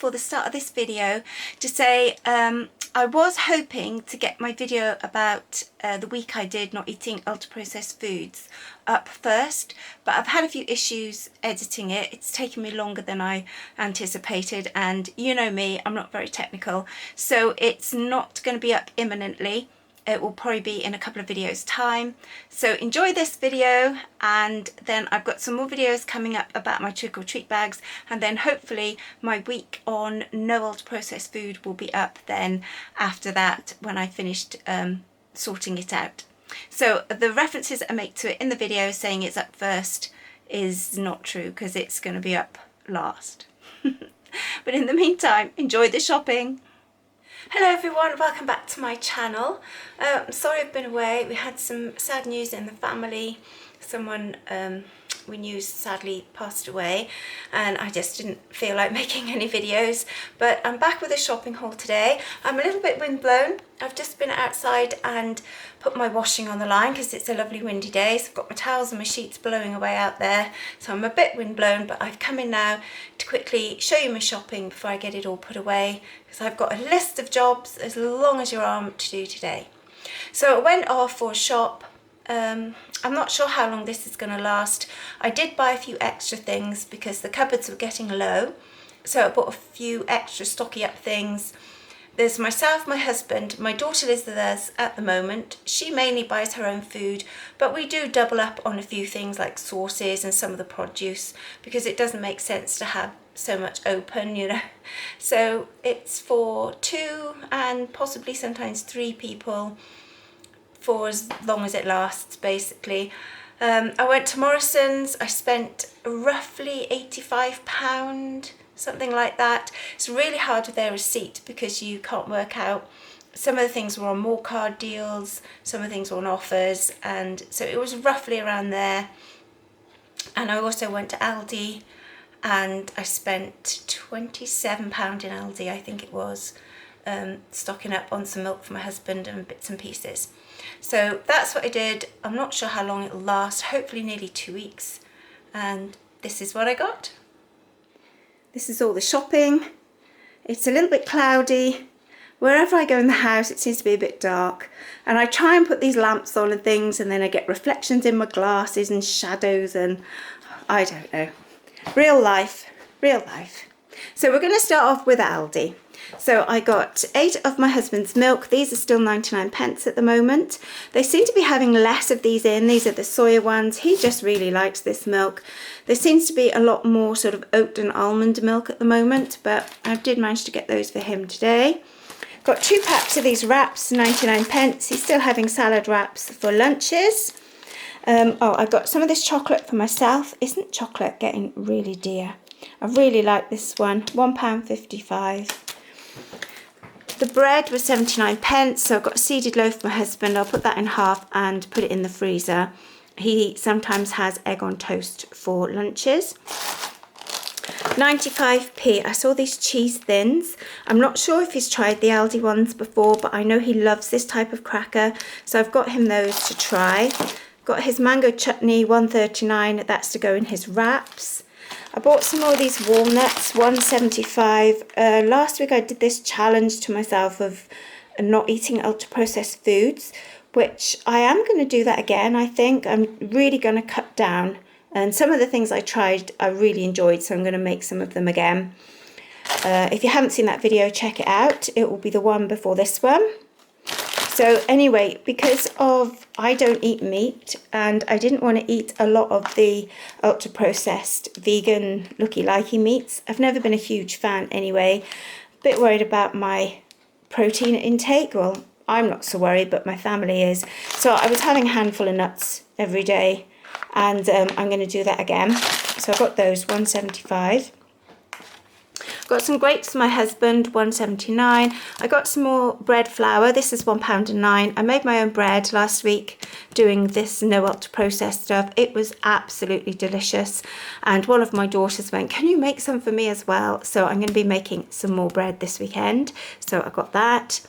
before the start of this video to say I was hoping to get my video about the week I did not eating ultra-processed foods up first, but I've had a few issues editing it. It's taken me longer than I anticipated, and you know me, I'm not very technical, so it's not going to be up imminently. It will probably be in a couple of videos time. So enjoy this video, and then I've got some more videos coming up about my trick or treat bags, and then hopefully my week on no ultra processed food will be up then after that when I finished sorting it out. So the references I make to it in the video saying it's up first is not true, because it's going to be up last. But in the meantime, enjoy the shopping. Hello everyone, welcome back to my channel. I'm sorry I've been away. We had some sad news in the family. Someone we knew sadly passed away, and I just didn't feel like making any videos, but I'm back with a shopping haul today. I'm a little bit windblown. I've just been outside and put my washing on the line because it's a lovely windy day, so I've got my towels and my sheets blowing away out there, so I'm a bit windblown, but I've come in now to quickly show you my shopping before I get it all put away, because I've got a list of jobs as long as your arm to do today. So I went off for a shop. I'm not sure how long this is going to last. I did buy a few extra things because the cupboards were getting low, so I bought a few extra stocky up things. There's myself, my husband, my daughter lives with us at the moment. She mainly buys her own food, but we do double up on a few things like sauces and some of the produce, because it doesn't make sense to have so much open, you know. So it's for 2 and possibly sometimes 3 people, for as long as it lasts, basically. I went to Morrisons. I spent roughly £85, something like that. It's really hard with their receipt because you can't work out. Some of the things were on more card deals, some of the things were on offers, and so it was roughly around there. And I also went to Aldi and I spent £27 in Aldi, I think it was, stocking up on some milk for my husband and bits and pieces. So that's what I did. I'm not sure how long it'll last, hopefully nearly 2 weeks. And this is what I got. This is all the shopping. It's a little bit cloudy. Wherever I go in the house, it seems to be a bit dark. And I try and put these lamps on and things, and then I get reflections in my glasses and shadows, and I don't know. Real life, real life. So we're going to start off with Aldi. So I got 8 of my husband's milk. These are still 99p at the moment. They seem to be having less of these in. These are the soya ones. He just really likes this milk. There seems to be a lot more sort of oat and almond milk at the moment, but I did manage to get those for him today. Got 2 packs of these wraps, 99p. He's still having salad wraps for lunches. Oh, I got some of this chocolate for myself. Isn't chocolate getting really dear? I really like this one, £1.55. The bread was 79p, so I've got a seeded loaf for my husband. I'll put that in half and put it in the freezer. He sometimes has egg on toast for lunches. 95p. I saw these cheese thins. I'm not sure if he's tried the Aldi ones before, but I know he loves this type of cracker, so I've got him those to try. Got his mango chutney, £1.39. That's to go in his wraps. I bought some more of these walnuts, £1.75. Last week I did this challenge to myself of not eating ultra-processed foods, which I am going to do that again, I think. I'm really going to cut down. And some of the things I tried I really enjoyed, so I'm going to make some of them again. If you haven't seen that video, check it out. It will be the one before this one. So anyway, because of I don't eat meat, and I didn't want to eat a lot of the ultra-processed vegan looky-likey meats. I've never been a huge fan anyway. A bit worried about my protein intake. Well, I'm not so worried, but my family is. So I was having a handful of nuts every day, and I'm going to do that again. So I got those, £1.75. Got some grapes for my husband, £1.79. I got some more bread flour. This is £1.09. I made my own bread last week doing this no ultra processed stuff. It was absolutely delicious. And one of my daughters went, can you make some for me as well? So I'm going to be making some more bread this weekend. So I got that.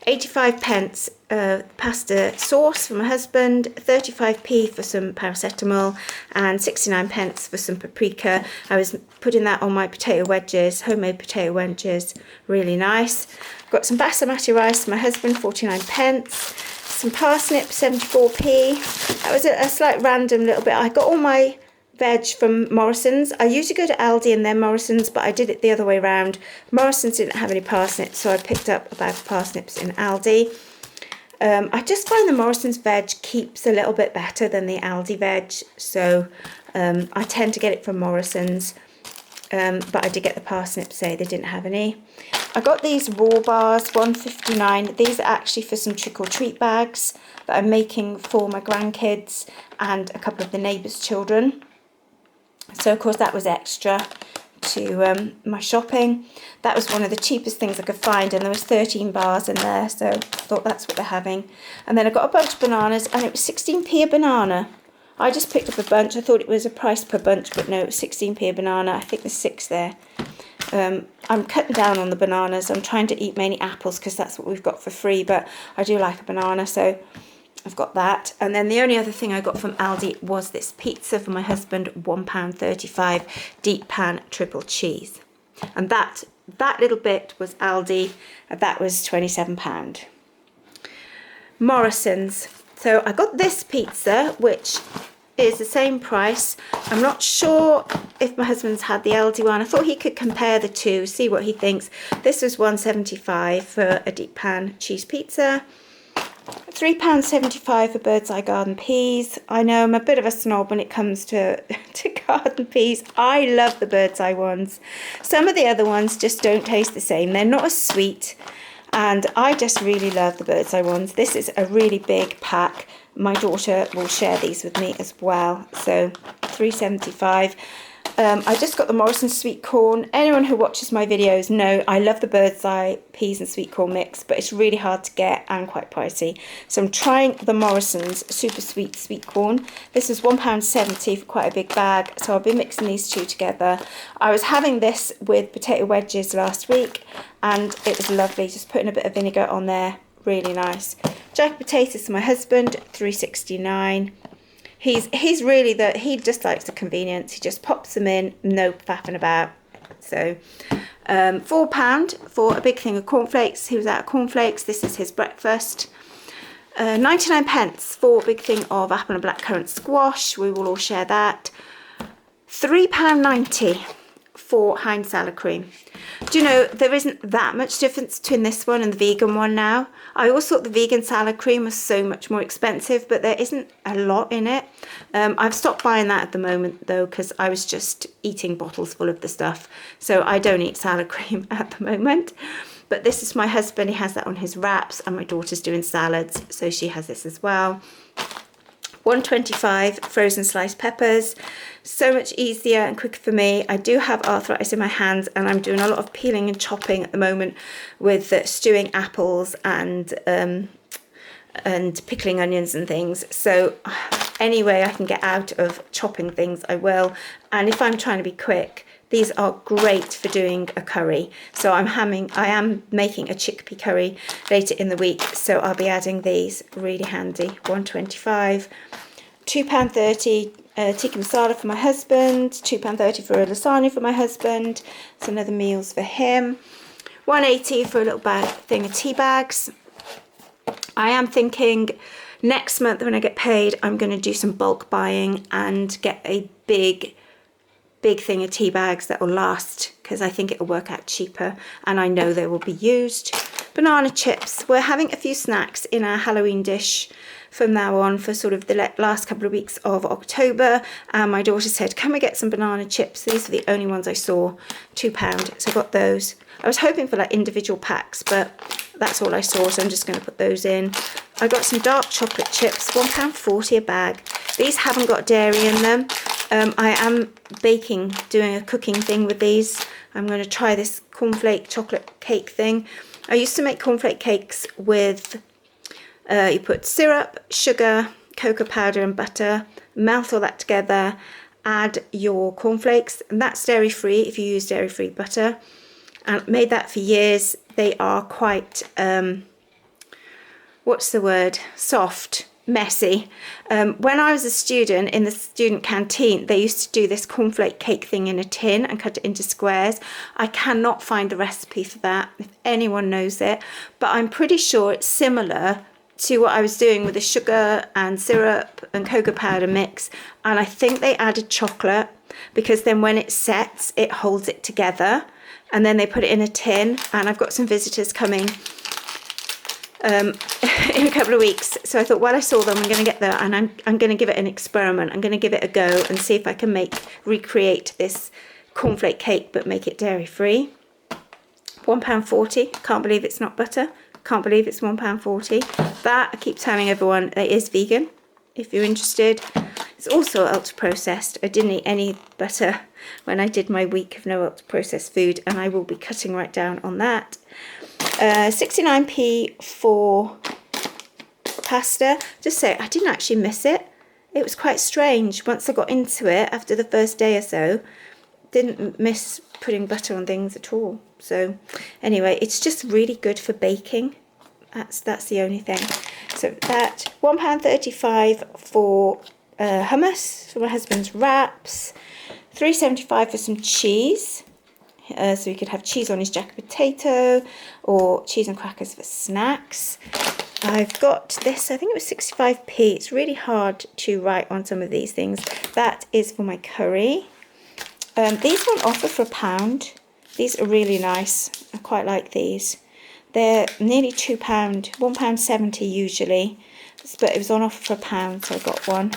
85 pence pasta sauce for my husband, 35p for some paracetamol, and 69 pence for some paprika. I was putting that on my potato wedges, homemade potato wedges, really nice. Got some basmati rice for my husband, 49 pence. Some parsnip, 74p. That was a slight random little bit. I got all my veg from Morrisons. I usually go to Aldi and then Morrisons, but I did it the other way around. Morrisons didn't have any parsnips, so I picked up a bag of parsnips in Aldi. I just find the Morrisons veg keeps a little bit better than the Aldi veg, so I tend to get it from Morrisons. But I did get the parsnips, say they didn't have any. I got these raw bars, £1.59. These are actually for some trick or treat bags that I'm making for my grandkids and a couple of the neighbours' children. So of course that was extra to my shopping. That was one of the cheapest things I could find, and there was 13 bars in there, so I thought that's what they're having. And then I got a bunch of bananas, and it was 16p a banana. I just picked up a bunch. I thought it was a price per bunch, but no, it was 16p a banana. I think there's 6 there. I'm cutting down on the bananas. I'm trying to eat mainly apples because that's what we've got for free, but I do like a banana, so I've got that. And then the only other thing I got from Aldi was this pizza for my husband, £1.35, deep pan triple cheese. And that little bit was Aldi, and that was £27. Morrisons. So I got this pizza, which is the same price. I'm not sure if my husband's had the Aldi one. I thought he could compare the two, see what he thinks. This was £1.75 for a deep pan cheese pizza. £3.75 for Bird's Eye garden peas. I know I'm a bit of a snob when it comes to garden peas. I love the Bird's Eye ones. Some of the other ones just don't taste the same. They're not as sweet, and I just really love the Bird's Eye ones. This is a really big pack. My daughter will share these with me as well. So £3.75. I just got the Morrisons sweet corn. Anyone who watches my videos know I love the Bird's Eye peas and sweet corn mix, but it's really hard to get and quite pricey. So I'm trying the Morrisons super sweet corn. This is £1.70 for quite a big bag, so I'll be mixing these two together. I was having this with potato wedges last week, and it was lovely, just putting a bit of vinegar on there, really nice. Jack potatoes for my husband, £3.69. He's really he just likes the convenience. He just pops them in, no faffing about. So £4 for a big thing of cornflakes. He was out of cornflakes. This is his breakfast. 99 pence for a big thing of apple and blackcurrant squash. We will all share that. £3.90 for Heinz salad cream. Do you know, there isn't that much difference between this one and the vegan one now. I always thought the vegan salad cream was so much more expensive, but there isn't a lot in it. I've stopped buying that at the moment though, because I was just eating bottles full of the stuff. So I don't eat salad cream at the moment. But this is my husband. He has that on his wraps, and my daughter's doing salads, so she has this as well. £1.25 frozen sliced peppers. So much easier and quicker for me. I do have arthritis in my hands, and I'm doing a lot of peeling and chopping at the moment with stewing apples and pickling onions and things. So any way I can get out of chopping things, I will. And if I'm trying to be quick, these are great for doing a curry. So I am making a chickpea curry later in the week, so I'll be adding these. Really handy. £1.25. £2.30 tikka masala for my husband. £2.30 for a lasagna for my husband. It's another meals for him. £1.80 for a little thing of tea bags. I am thinking next month when I get paid, I'm going to do some bulk buying and get a big thing of tea bags that will last, because I think it will work out cheaper and I know they will be used. Banana chips. We're having a few snacks in our Halloween dish from now on for sort of the last couple of weeks of October, and my daughter said, can we get some banana chips? These are the only ones I saw, £2, so I got those. I was hoping for like individual packs, but that's all I saw, so I'm just going to put those in. I got some dark chocolate chips, £1.40 a bag. These haven't got dairy in them. I am doing a cooking thing with these. I'm going to try this cornflake chocolate cake thing. I used to make cornflake cakes with, you put syrup, sugar, cocoa powder and butter, melt all that together, add your cornflakes, and that's dairy free if you use dairy free butter. And made that for years. They are quite what's the word, soft, messy. When I was a student in the student canteen, they used to do this cornflake cake thing in a tin and cut it into squares. I cannot find the recipe for that, if anyone knows it, but I'm pretty sure it's similar to what I was doing with the sugar and syrup and cocoa powder mix, and I think they added chocolate because then when it sets it holds it together, and then they put it in a tin. And I've got some visitors coming in a couple of weeks, so I thought while I saw them, I'm going to get there and I'm going to give it an experiment. I'm going to give it a go and see if I can recreate this cornflake cake but make it dairy free. £1.40. Can't believe it's not butter. Can't believe it's £1.40. That, I keep telling everyone, it is vegan if you're interested. It's also ultra processed. I didn't eat any butter when I did my week of no ultra processed food, and I will be cutting right down on that. 69p for pasta. Just say I didn't actually miss it. It was quite strange once I got into it after the first day or so. Didn't miss putting butter on things at all. So anyway, it's just really good for baking. That's the only thing. So that £1.35 for hummus for my husband's wraps, £3.75 for some cheese. So he could have cheese on his jacket potato or cheese and crackers for snacks. I've got this, I think it was 65p. It's really hard to write on some of these things. That is for my curry. These were on offer for £1. These are really nice. I quite like these. They're nearly £2, £1.70 usually, but it was on offer for £1, so I got one.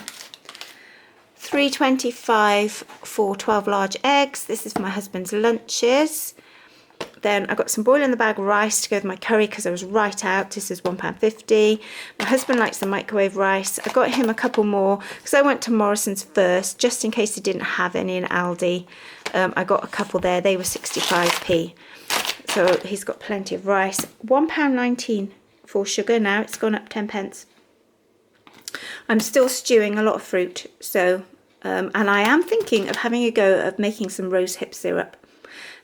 £3.25 for 12 large eggs. This is for my husband's lunches. Then I got some boil in the bag rice to go with my curry because I was right out. This is £1.50. My husband likes the microwave rice. I got him a couple more because I went to Morrisons first, just in case he didn't have any in Aldi. I got a couple there. They were 65p. So he's got plenty of rice. £1.19 for sugar now. It's gone up 10 pence. I'm still stewing a lot of fruit. So, and I am thinking of having a go of making some rosehip syrup.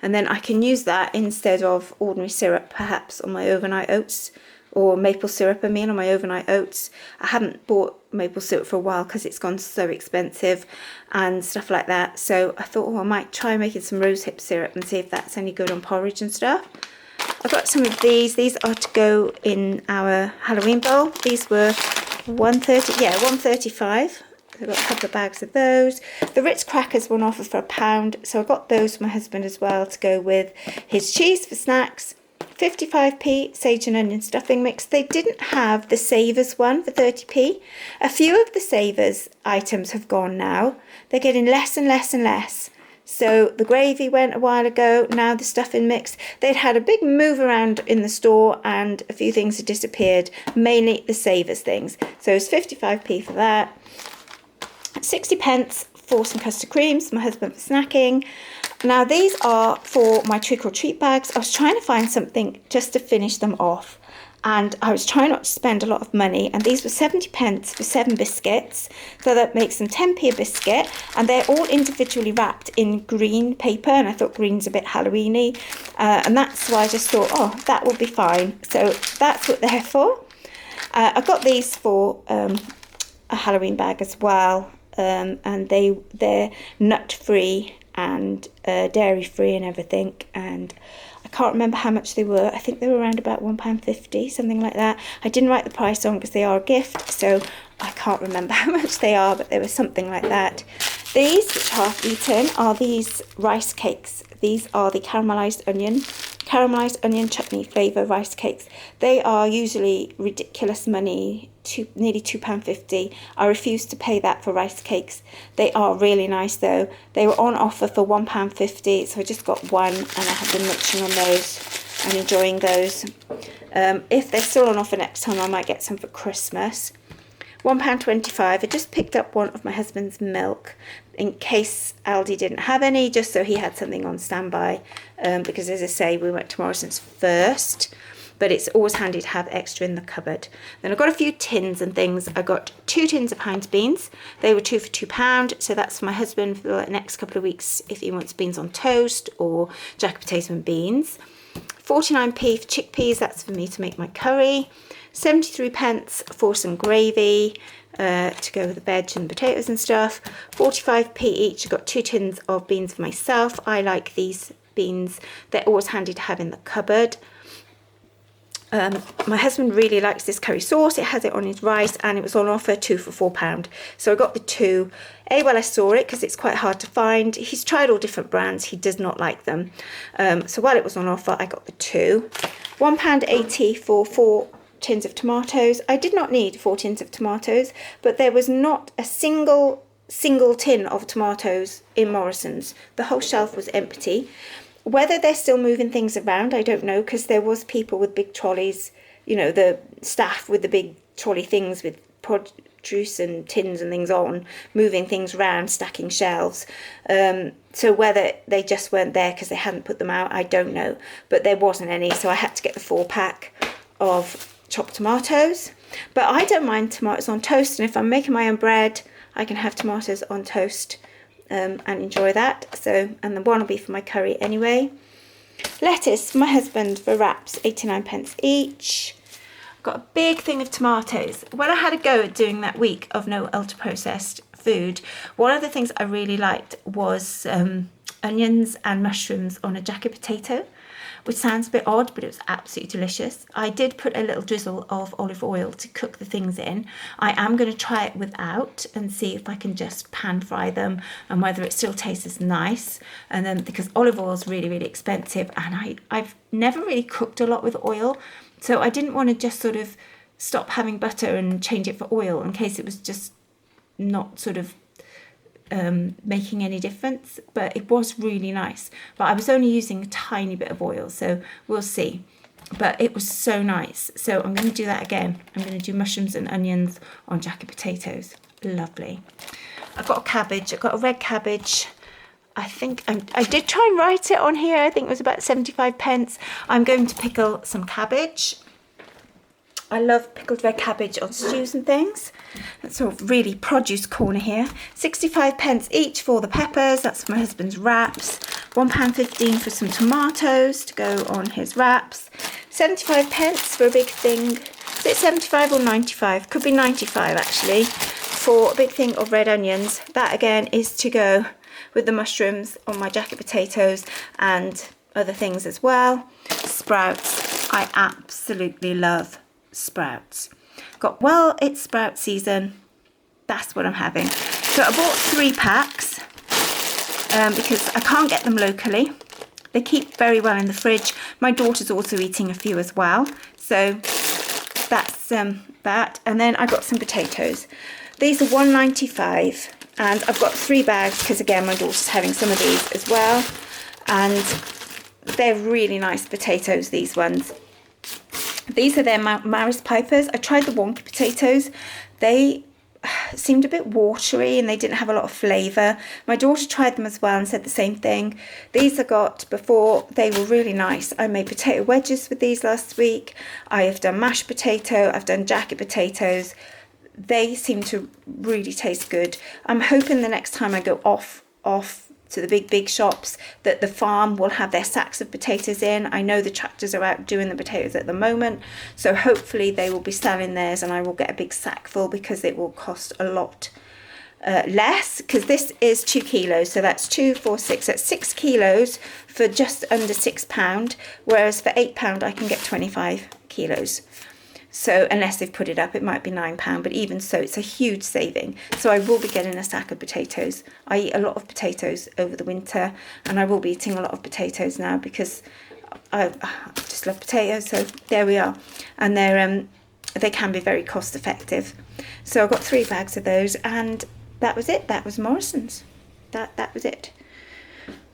And then I can use that instead of ordinary syrup, perhaps on my overnight oats, or maple syrup, I mean, on my overnight oats. I haven't bought maple syrup for a while because it's gone so expensive and stuff like that. So I thought, oh, I might try making some rosehip syrup and see if that's any good on porridge and stuff. I've got some of these. These are to go in our Halloween bowl. These were £1.35. I've got a couple of bags of those. The Ritz crackers were on offer for £1, so I got those for my husband as well to go with his cheese for snacks. 55p sage and onion stuffing mix. They didn't have the Savers one for 30p. A few of the Savers items have gone now. They're getting less and less and less. So the gravy went a while ago, now the stuffing mix. They'd had a big move around in the store and a few things had disappeared, mainly the Savers things. So it's 55p for that. 60 pence for some custard creams, my husband for snacking. Now these are for my trick or treat bags. I was trying to find something just to finish them off, and I was trying not to spend a lot of money, and these were 70 pence for 7 biscuits, so that makes them 10p a biscuit, and they're all individually wrapped in green paper, and I thought green's a bit Halloween-y, and that's why I just thought, oh, that would be fine. So that's what they're for. I got these for a Halloween bag as well. And they're nut-free and dairy-free and everything, and I can't remember how much they were. I think they were around about £1.50, something like that. I didn't write the price on because they are a gift, so I can't remember how much they are, but they were something like that. These, which are half-eaten, are these rice cakes. These are the caramelised onion chutney flavour rice cakes. They are usually ridiculous money, nearly £2.50. I refuse to pay that for rice cakes. They are really nice though. They were on offer for £1.50, so I just got one, and I have been munching on those and enjoying those. If they're still on offer next time, I might get some for Christmas. £1.25. I just picked up one of my husband's milk in case Aldi didn't have any, just so he had something on standby, because as I say, we went to Morrisons first, but it's always handy to have extra in the cupboard. Then I've got a few tins and things. I got 2 tins of Heinz beans. They were 2 for £2, so that's for my husband for the next couple of weeks if he wants beans on toast or jacket potato and beans. 49p for chickpeas, that's for me to make my curry. 73 pence for some gravy to go with the veg and potatoes and stuff. 45p each. I got 2 tins of beans for myself. I like these beans. They're always handy to have in the cupboard. My husband really likes this curry sauce. It has it on his rice and it was on offer 2 for £4. So I got the 2. While I saw it, because it's quite hard to find. He's tried all different brands. He does not like them. So while it was on offer, I got the 2. £1.80 for 4 tins of tomatoes. I did not need 4 tins of tomatoes, but there was not a single tin of tomatoes in Morrisons. The whole shelf was empty. Whether they're still moving things around, I don't know, because there was people with big trolleys, you know, the staff with the big trolley things with produce and tins and things on, moving things around, stacking shelves. So whether they just weren't there because they hadn't put them out, I don't know. But there wasn't any, so I had to get the 4-pack of chopped tomatoes. But I don't mind tomatoes on toast, and if I'm making my own bread, I can have tomatoes on toast. And enjoy that. So, and the one will be for my curry anyway. Lettuce for my husband for wraps, 89 pence each. Got a big thing of tomatoes. When I had a go at doing that week of no ultra processed food, one of the things I really liked was onions and mushrooms on a jacket potato, which sounds a bit odd, but it was absolutely delicious. I did put a little drizzle of olive oil to cook the things in. I am going to try it without and see if I can just pan fry them and whether it still tastes as nice. And then, because olive oil is really, really expensive, and I've never really cooked a lot with oil, so I didn't want to just sort of stop having butter and change it for oil in case it was just not sort of making any difference. But it was really nice, but I was only using a tiny bit of oil, so we'll see. But it was so nice, so I'm going to do that again. I'm going to do mushrooms and onions on jacket potatoes. Lovely. I've got a cabbage. I've got a red cabbage. I think I did try and write it on here. I think it was about 75 pence. I'm going to pickle some cabbage. I love pickled red cabbage on stews and things. That's sort of really produce corner here. 65 pence each for the peppers. That's for my husband's wraps. £1.15 for some tomatoes to go on his wraps. 75 pence for a big thing. Is it 75 or 95? Could be 95 actually. For a big thing of red onions. That again is to go with the mushrooms on my jacket potatoes and other things as well. Sprouts. I absolutely love sprouts. It's sprout season. That's what I'm having. So I bought 3 packs because I can't get them locally. They keep very well in the fridge. My daughter's also eating a few as well. So that's that. And then I got some potatoes. These are £1.95 and I've got 3 bags because again my daughter's having some of these as well. And they're really nice potatoes, these ones. These are their Maris Pipers. I tried the wonky potatoes. They seemed a bit watery and they didn't have a lot of flavour. My daughter tried them as well and said the same thing. These I got before. They were really nice. I made potato wedges with these last week. I have done mashed potato. I've done jacket potatoes. They seem to really taste good. I'm hoping the next time I go off to the big shops that the farm will have their sacks of potatoes in. I know the tractors are out doing the potatoes at the moment, so hopefully they will be selling theirs and I will get a big sack full because it will cost a lot less, because this is 2 kilos, so that's 2, 4, 6, that's 6 kilos for just under £6, whereas for £8 I can get 25 kilos. So unless they've put it up, it might be £9, but even so, it's a huge saving. So I will be getting a sack of potatoes. I eat a lot of potatoes over the winter, and I will be eating a lot of potatoes now because I just love potatoes. So there we are, and they can be very cost effective. So I got 3 bags of those, and that was it. That was Morrisons. That was it.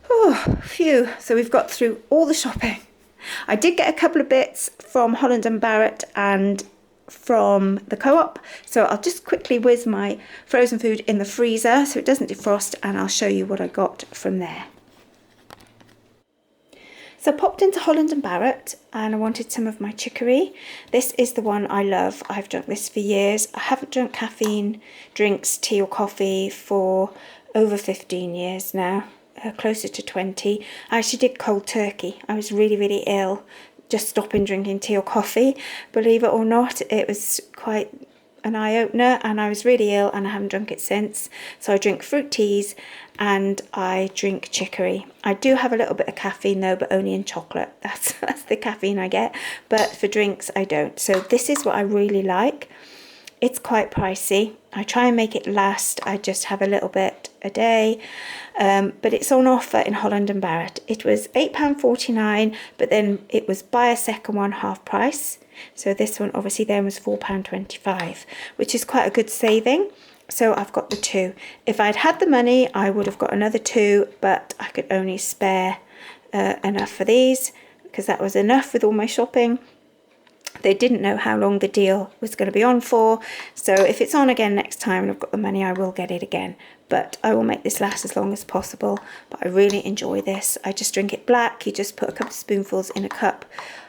Oh, phew. So we've got through all the shopping. I did get a couple of bits from Holland & Barrett and from the Co-op, so I'll just quickly whiz my frozen food in the freezer so it doesn't defrost, and I'll show you what I got from there. So I popped into Holland & Barrett and I wanted some of my chicory. This is the one I love. I've drunk this for years. I haven't drunk caffeine drinks, tea or coffee for over 15 years now. Closer to 20. I actually did cold turkey. I was really, really ill just stopping drinking tea or coffee. Believe it or not, it was quite an eye-opener, and I was really ill and I haven't drunk it since. So I drink fruit teas and I drink chicory. I do have a little bit of caffeine though, but only in chocolate. That's the caffeine I get, but for drinks I don't. So this is what I really like. It's quite pricey. I try and make it last. I just have a little bit a day, but it's on offer in Holland and Barrett. It was £8.49, but then it was buy a second one half price. So this one obviously then was £4.25, which is quite a good saving. So I've got the two. If I'd had the money, I would have got another two, but I could only spare enough for these because that was enough with all my shopping. They didn't know how long the deal was going to be on for, so if it's on again next time and I've got the money, I will get it again. But I will make this last as long as possible. But I really enjoy this. I just drink it black. You just put a couple of spoonfuls in a cup,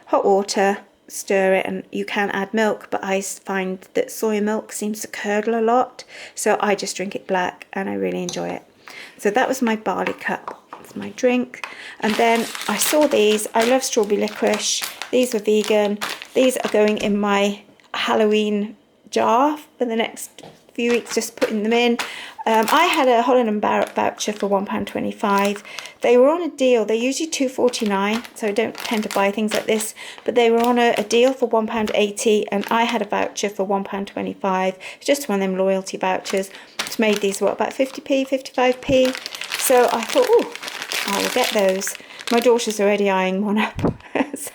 hot water, stir it, and you can add milk, but I find that soy milk seems to curdle a lot, so I just drink it black and I really enjoy it. So that was my barley cup. That's my drink. And then I saw these. I love strawberry licorice. These were vegan. These are going in my Halloween jar for the next few weeks, just putting them in. I had a Holland and Barrett voucher for £1.25. They were on a deal. They're usually £2.49, so I don't tend to buy things like this, but they were on a deal for £1.80, and I had a voucher for £1.25. It's just one of them loyalty vouchers. It's made these, what, about 50p, 55p? So I thought, oh, I will get those. My daughter's already eyeing one up. So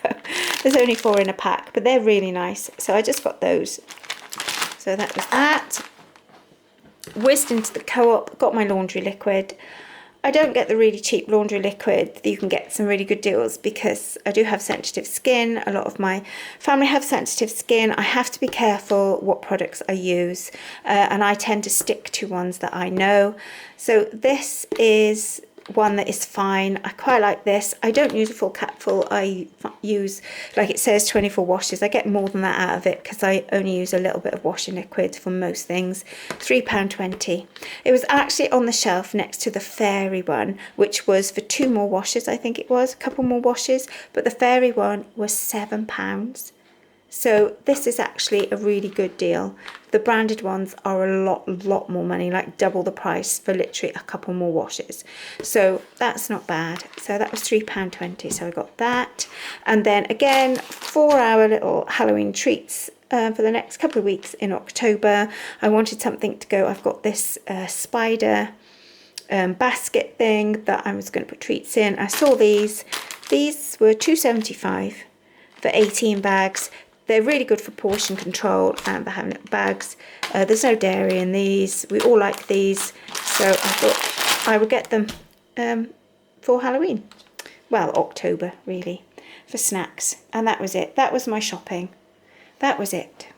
there's only 4 in a pack, but they're really nice. So I just got those. So that was that. Whizzed into the Co-op, got my laundry liquid. I don't get the really cheap laundry liquid. You can get some really good deals because I do have sensitive skin. A lot of my family have sensitive skin. I have to be careful what products I use, and I tend to stick to ones that I know. So this is one that is fine. I quite like this. I don't use a full capful. I use, like it says, 24 washes. I get more than that out of it because I only use a little bit of washing liquid for most things. £3.20. It was actually on the shelf next to the fairy one, which was for 2 more washes, I think it was, a couple more washes, but the fairy one was £7. So this is actually a really good deal. The branded ones are a lot more money, like double the price for literally a couple more washes. So that's not bad. So that was £3.20. So I got that. And then again, 4-hour little Halloween treats for the next couple of weeks in October. I wanted something to go. I've got this spider basket thing that I was going to put treats in. I saw these. These were £2.75 for 18 bags. They're really good for portion control and for having little bags. There's no dairy in these. We all like these. So I thought I would get them for Halloween. Well, October, really, for snacks. And that was it. That was my shopping. That was it.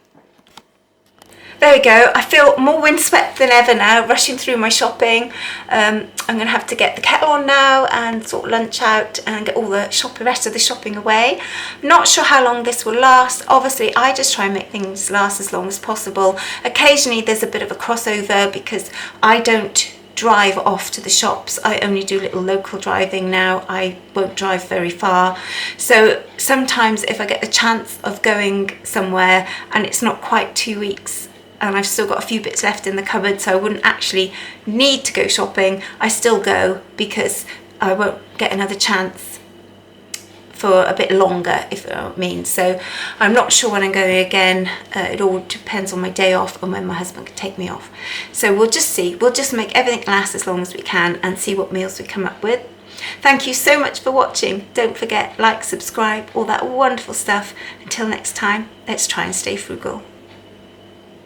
There we go. I feel more windswept than ever now, rushing through my shopping. I'm going to have to get the kettle on now and sort lunch out and get all the rest of the shopping away. Not sure how long this will last. Obviously, I just try and make things last as long as possible. Occasionally, there's a bit of a crossover because I don't drive off to the shops. I only do little local driving now. I won't drive very far. So sometimes if I get the chance of going somewhere and it's not quite 2 weeks, and I've still got a few bits left in the cupboard, so I wouldn't actually need to go shopping, I still go because I won't get another chance for a bit longer, if you know what I mean. So I'm not sure when I'm going again. It all depends on my day off and when my husband can take me off. So we'll just see. We'll just make everything last as long as we can and see what meals we come up with. Thank you so much for watching. Don't forget, like, subscribe, all that wonderful stuff. Until next time, let's try and stay frugal.